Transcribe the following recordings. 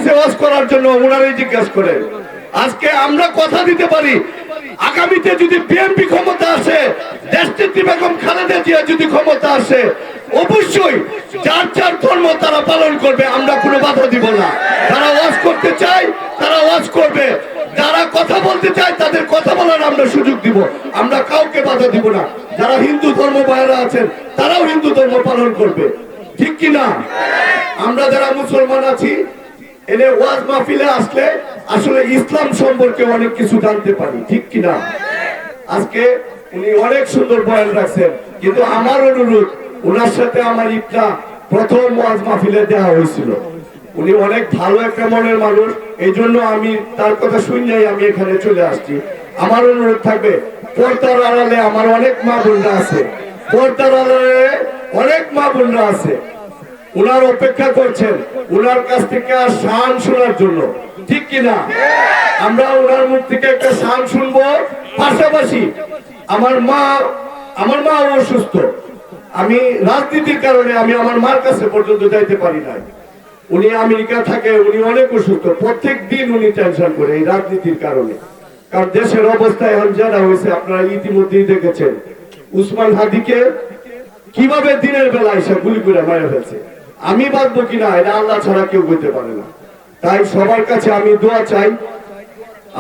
গেছে ওয়াজ করার জন্য, ওনারাই জিজ্ঞাসা করে। আজকে আমরা কথা দিতে পারি, আগামীতে যদি বিএনপি ক্ষমতা আসে, দেশনেত্রী বেগম খালেদা জিয়া যদি ক্ষমতা আসে, অবশ্যই যার যার ধর্ম তারা পালন করবে, আমরা কোনো বাধা দিব না। যারা ওয়াজ করতে চায় তারা ওয়াজ করবে, যারা কথা বলতে চায় তাদের কথা বলার আমরা সুযোগ দিব, আমরা কাউকে বাধা দিব না। যারা হিন্দু ধর্ম ভাইরা আছেন তারাও হিন্দু ধর্ম পালন করবে, ঠিক কি না? আমরা যারা মুসলমান আছি এনে ওয়াজ মাহফিলে আসলে আসলে ইসলাম সম্পর্কে অনেক কিছু জানতে পারি, ঠিক কি না? আজকে উনি অনেক সুন্দর বয়ান রাখছেন, কিন্তু আমার অনুরোধ, ওনার সাথে আমার একটা প্রথম ওয়াজ মাহফিলে দেওয়া হয়েছিল। উনি অনেক ভালো একটা মনের মানুষ, এই জন্য আমি তার কথা শুনলেই আমি এখানে চলে আসছি। আমার অনুরোধ থাকবে, পর্দার আড়ালে আমার অনেক মা বোনরা আছে, পর্দার আড়ালে অনেক মা বোনরা আছে, উনার অপেক্ষা করছেন উনার কাছ থেকে শান শোনার জন্য, ঠিক কিনা? আমরা উনার মুখ থেকে একটা শান শুনবো। পাশাপাশি আমার মা অসুস্থ, আমি রাজনীতির কারণে আমি আমার মার কাছে পর্যন্ত যাইতে পারি না। উনি আমেরিকা থাকে, উনি অনেক অসুস্থ, প্রত্যেক দিন উনি টেনশন করে এই রাজনীতির কারণে। কারণ দেশের অবস্থা এখন যারা হয়েছে আপনারা ইতিমধ্যেই দেখেছেন, উসমান হাদিকে কিভাবে দিনের বেলা এসে গুলি করে মারা ফেলছে। আমি বাঁচবো কিনা এটা আল্লাহ ছাড়া কেউ বলতে পারে না। তাই সবার কাছে আমি দোয়া চাই,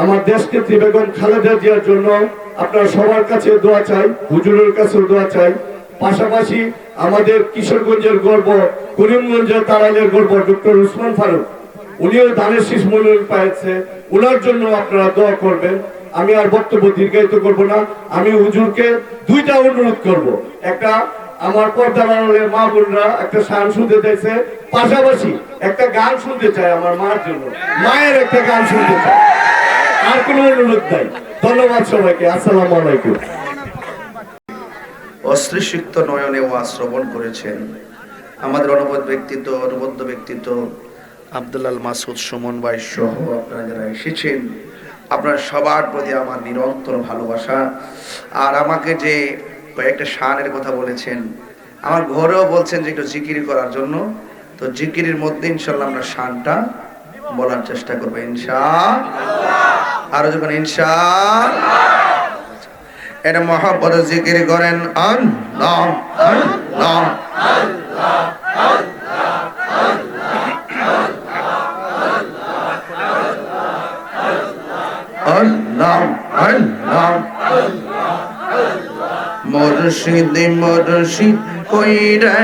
আমার দেশনেত্রী বেগম খালেদা জিয়ার জন্য আপনারা সবার কাছে দোয়া চাই, হুজুরের কাছে দোয়া চাই। পাশাপাশি আমাদের কিশোরগঞ্জের গর্ব, করিমগঞ্জের তারাইলের গর্ব ডক্টর উসমান ফারুক, উনিও ধানের শীষ মনোনয়ন পেয়েছে, ওনার জন্য আপনারা দোয়া করবেন। আমি আর বক্তব্য দীর্ঘায়িত করব না, আমি হুজুরকে দুইটা অনুরোধ করব। একটা, আমার পর্দার আড়ালের মা বোনরা একটা গান শুনতে চাইছে, পাশাপাশি একটা গান শুনতে চায় আমার মার জন্য, মায়ের একটা গান শুনতে চায়, আর কোনো অনুরোধ নাই। ধন্যবাদ সবাইকে, আসসালামু আলাইকুম। অশ্লীষিক্ত নয়নে ওয়াজ শ্রবণ করেছেন আমাদের অনুবদ্ধ ব্যক্তিত্ব আব্দুল্লাহ মাসুদ সুমন ভাই সহ আপনারা যারা এসেছেন, আপনার সবার প্রতি আমার নিরন্তর ভালোবাসা। আর আমাকে যে কয়েকটা শানের কথা বলেছেন, আমার ঘরেও বলছেন যে একটু জিকির করার জন্য, তো জিকিরের মধ্যে ইনশাল্লাহ আমরা শানটা বলার চেষ্টা করবো ইনশাআল্লাহ। আরো যখন ইনশাআল্লাহ এটা মহব্বত জিকির করেন আল্লাহ আল্লাহ আল্লাহ আল্লাহ আল্লাহ আল্লাহ মুর্শিদ মুর্শিদ কইরা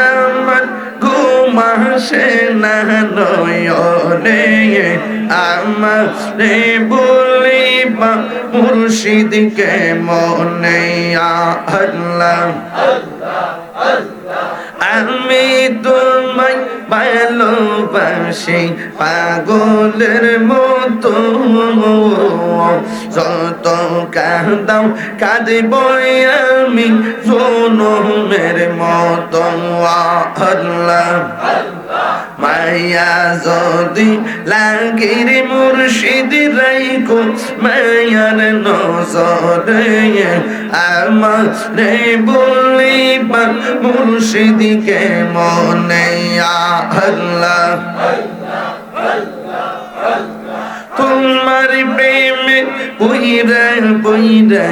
আমার ঘুমাসে না নয়নে, আমারে বলিবা মুর্শিদকে মনে আল্লাহ আমি তোমায় ভালোবাসি পাগলের মতো, যত কাঁদাও কাঁদিব আমি জনমের মতো আল্লাহ। মায়া যদি লাগির মুর্শিদ রাইকো মায়ার নজরে, আমারে বলিবা মুর্শিদকে মনে আল্লাহ। তোমার প্রেমে বইরা বইরা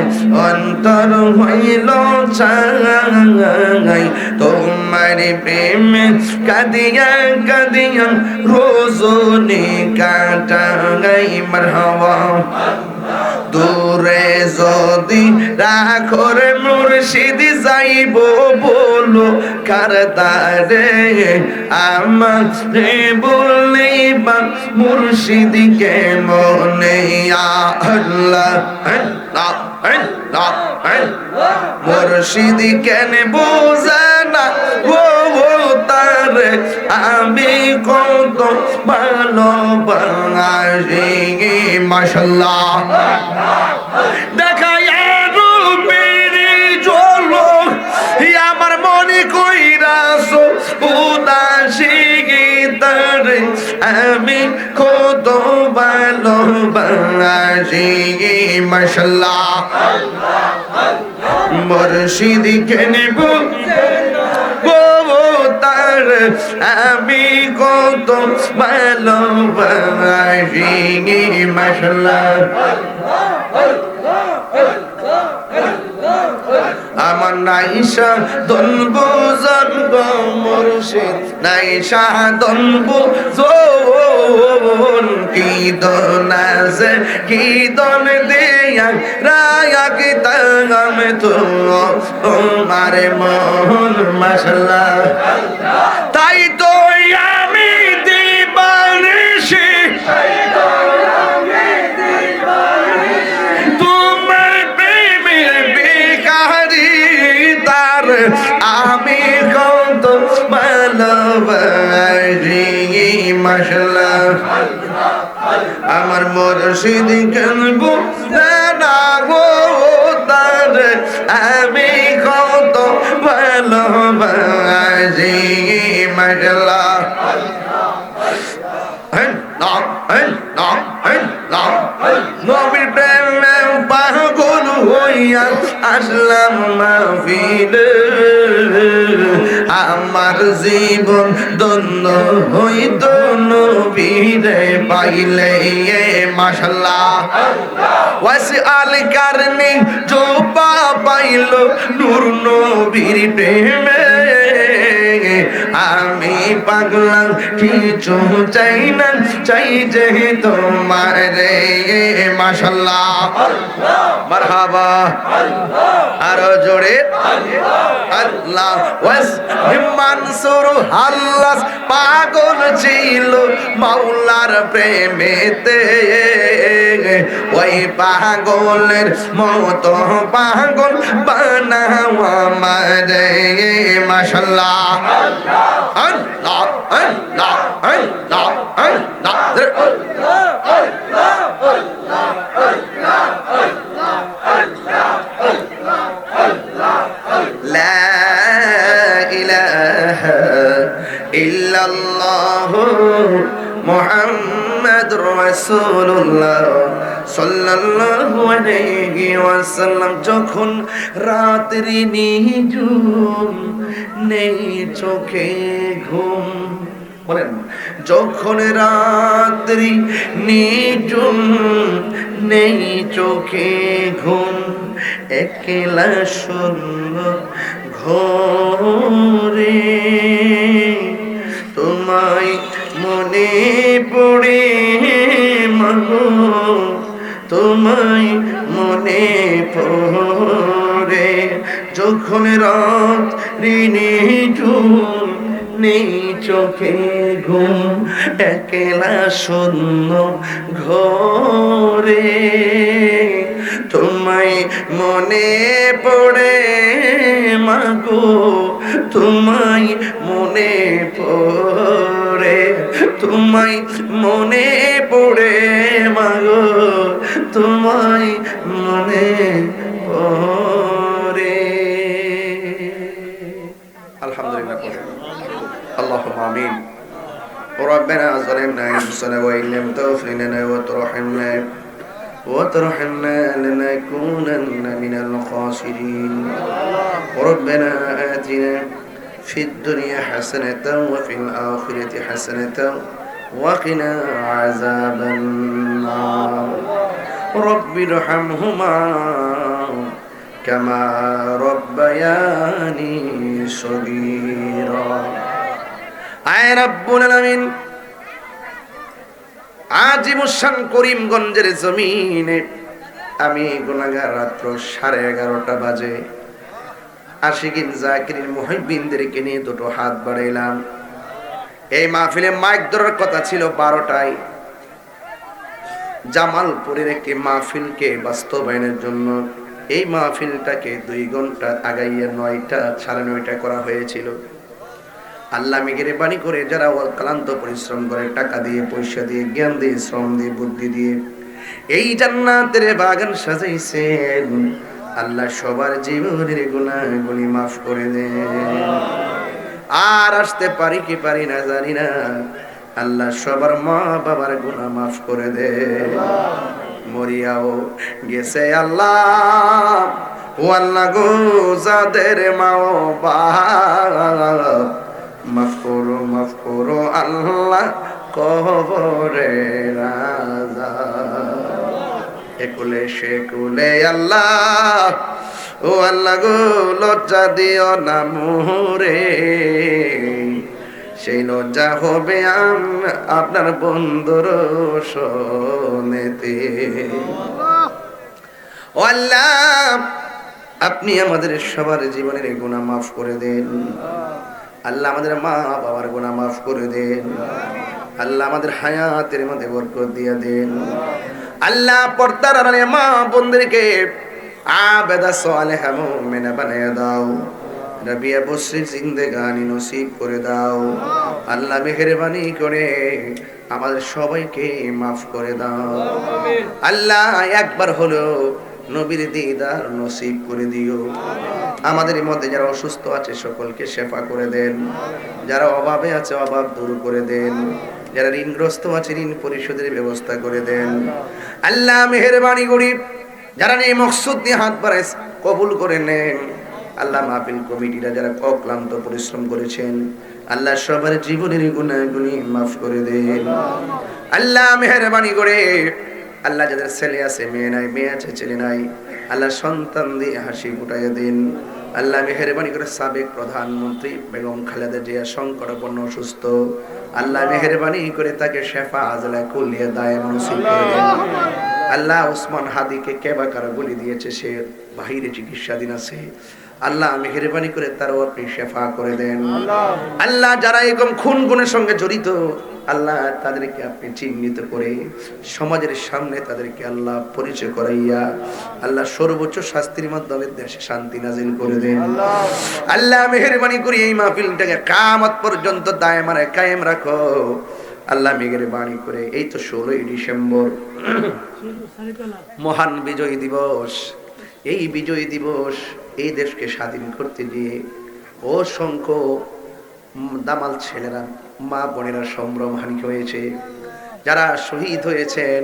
অন্তর হইল ছাই, তোমার প্রেমে কাঁদিয়া কাঁদিয়া রোজনে কাটাই মারহাবা। দূরে যদি রাখর মুর্শিদ যাইব বলো কারদারে, আমারে বলিবা মুর্শিদকে মনে আল্লাহ আল্লাহ আল্লাহ আল্লাহ। মুর্শিদ কেন বোঝে না ও তারে আমি কত ভালোবাসি মাশাআল্লাহ। দেখা আমার মনে কইরাছো উদাসী গীতারে আমি কত ভালোবাসি মাশাআল্লাহ। মুর্শিদ কেন বোঝে আমি কত ভালোবাসি মাশাআল্লাহ আমার নাইশা দনবু জন্ম মুর্শিদ নাইশা দনবু জোন কি দনাজে কি দন দেয়া রায়া কি তাগাম তো তোমারে মন মাশাআল্লাহ তাই তো আমি দিবানিশি আমি কত ভালোবাসি মাশাআল্লাহ আমার মুর্শিদ কেন বুঝে না গো তার আমি কত ভালোবাসি মাশাআল্লাহ নবীর প্রেমে পাগল হইয়া আসলাম মাহফিলে আমার জীবন ধন্য হইত নবীরে পাইলে মাশাআল্লাহ ওয়াসি আল কারনি জোবা পাইল নূর নবীর প্রেমে আমি পাগলা কিছু চাই না চাই যে তোমার রে মাশাআল্লাহ মারহাবা আরো জোরে আল্লাহ ওয়াস মানসুর হাল্লাস পাগল ছিল মাওলার প্রেমেতে ওই পাগলের মতো পাগল বানাও আমারে মাশাআল্লাহ আল্লাহ আল্লাহ আল্লাহ আল্লাহ লা ইলাহা ইল্লাল্লাহ মুহাম্মাদুর রাসূলুল্লাহ সাল্লাল্লাহু আলাইহি ওয়াসাল্লাম যখন রাত্রি নিঝুম নেই চোখে ঘুম বলেন যখন রাত্রি নিঝুম নেই চোখে ঘুম একলা সুন্দর ঘরে তোমায় মনে পড়ে মাগো তোমায় মনে পড়ে যখন রাত নিঝুম নেই চোখে ঘুম একলা শূন্য ঘরে তোমায় মনে পড়ে মাগো তোমায় মনে পড়ে তোমায় মনে পড়ে মাগো তোমায় মনে পড়ে আলহামদুলিল্লাহ اللهم آمين ربنا ظلمنا أنفسنا وإن لم تغفر لنا وترحمنا لنكونن من الخاسرين ربنا آتنا في الدنيا حسنة وفي الآخرة حسنة وقنا عذاب النار رب ارحمهما كما ربياني صغيرا আয় রব্বুল আলামিন আজিমুসান করিমগঞ্জের জমিনে আমি গুনাহগার রাত্র 11:30 বাজে আশিকিন জাকিরিন মুহিব্বিনদেরকে নিয়ে দুটো হাত বাড়াইলাম এই মাহফিলে মাইক ধরার কথা ছিল 12টায় জামালপুরের একটি মাহফিলকে বাস্তবায়নের জন্য এই মাহফিলটাকে 2 ঘন্টা আগাইয়া 9টা 9:30 করা হয়েছিল আল্লাহ মেহেরবানি করে যারা অক্লান্ত পরিশ্রম করে টাকা দিয়ে পয়সা দিয়ে জ্ঞান দিয়ে শ্রম দিয়ে বুদ্ধি দিয়ে এই জান্নাতের বাগান সাজাইছেন আল্লাহ সবার জীবনের গুনাহগুলি maaf করে দেন আর আসতে পারি কি পারি না জানি না আল্লাহ সবার মা বাবার গুনাহ maaf করে দেন মরিয়াও গেছে আল্লাহ ও আল্লাহ গো যাদের মা বাবা মাফ করো আল্লাহ কবরে রাজা একুলে সেকুলে আল্লাহ ও আল্লাহ গো লজ্জা দিও না মোরে সেই লজ্জা হবে আপনার বন্ধুর শোনেতে ও আল্লাহ আপনি আমাদের সবার জীবনের গুনাহ মাফ করে দেন আল্লাহ আমাদের মা বাবার গুনাহ মাফ করে দেন আল্লাহ আমাদের হায়াতের মধ্যে বরকত দিয়ে দেন আল্লাহ পর্দার আড়ালে মা বোনদেরকে আবেদা সালেহা মুমিনা বানিয়ে দাও রাবিয়া বসরির জিন্দেগানি নসিব করে দাও আল্লাহ মেহেরবানি করে আমাদের সবাইকে মাফ করে দাও আল্লাহ একবার হলো নবীর দিদার নসিব করে দিও আমাদের মধ্যে যারা অসুস্থ আছে সকলকে শেফা করে দেন যারা অভাবে আছে অভাব দূর করে দেন যারা ঋণগ্রস্ত আছে ঋণ পরিশোধের ব্যবস্থা করে দেন আল্লাহ মেহেরবানি করি যারা এই মকসুদ নিয়ে হাত বাড়ায় কবুল করে নেন আল্লাহ মাহফিল কমিটিরা যারা অক্লান্ত পরিশ্রম করেছেন আল্লাহ সবার জীবনের গুনাহগুলি মাফ করে দেন আল্লাহ মেহেরবানি করে আল্লাহ যাদের ছেলে আছে মেয়ে নাই মেয়ে আছে ছেলে নাই আল্লাহ সন্তান দিয়ে হাসি ফুটাইয়া দিন আল্লাহ মেহেরবানি করে সাবেক প্রধানমন্ত্রী বেগম খালেদা জিয়া সংকটাপন্ন অসুস্থ আল্লাহ মেহেরবানি করে তাকে শেফা আজলা কুলিয়া দায় নসিব করে দেন আল্লাহ ওসমান হাদিকে কেবাকার গুলি দিয়েছে সে বাহিরে চিকিৎসাধীন আছে আল্লাহ মেহেরবানি করে তারও আপনি শেফা করে দেন আল্লাহ যারা এরকম খুন গুণের সঙ্গে জড়িত আল্লাহ তাদেরকে আপনি চিহ্নিত করে সমাজের সামনে তাদেরকে আল্লাহ পরিচয় করাইয়া আল্লাহ সর্বোচ্চ শাস্তির মাধ্যমে দেশে শান্তি নাজিল করে দেন আল্লাহ মেহেরবানি করে এই মাহফিলটাকে কিয়ামত পর্যন্ত দায়মানে কায়েম রাখো আল্লাহ মেহেরবানি করে এই তো 16ই ডিসেম্বর মহান বিজয় দিবস এই বিজয় দিবস এই দেশকে স্বাধীন করতে গিয়ে অসংখ্য দামাল ছেলেরা মা বোনেরা সম্ভ্রমহানি হয়েছে যারা শহীদ হয়েছেন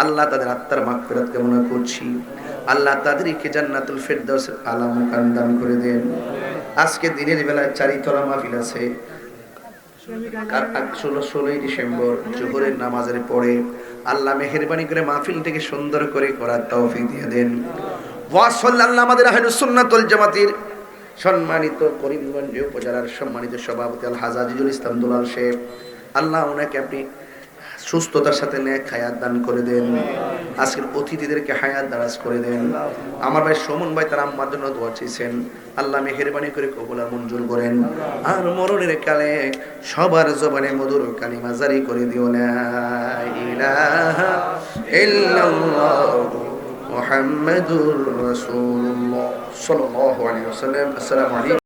আল্লাহ তাদের আত্মার মাগফিরাত কামনা করছি আল্লাহ তাদেরকে জান্নাতুল ফেরদাউসের আলা মুকাম দান করে দেন আজকে দিনের বেলায় চারিতলা মাহফিল আছে 16ই ডিসেম্বর জোহরের নামাজের পরে আল্লাহ মেহেরবানি করে মাহফিলটাকে সুন্দর করে করার তৌফিক দিয়ে দেন ওয়া সাল্লাল্লাহু আমাদের আহলুস সুন্নাত ওয়াল জামাতের সম্মানিত করিমগঞ্জ উপজেলার সম্মানিত সভাপতি আল হাজাজিজুল ইসলাম দুলাল শেখ আল্লাহ ওনাকে আপনি সুস্থতার সাথে নেক হায়াত দান করে দেন আজকের অতিথিদেরকে হায়াত দারাজ করে দেন আমার ভাই সুমন ভাই তার আম্মার জন্য দোয়া চেয়েছেন আল্লাহ মেহেরবানি করে কবুল আর মঞ্জুর করেন আর মরণের কালে সবার জবানে মধুর কালিমা জারি করে দিও লা ইলাহা ইল্লাল্লাহু মুহাম্মাদুর রাসূলুল্লাহ সাল্লাল্লাহু আলাইহি ওয়াসাল্লাম আসসালামু আলাইকুম।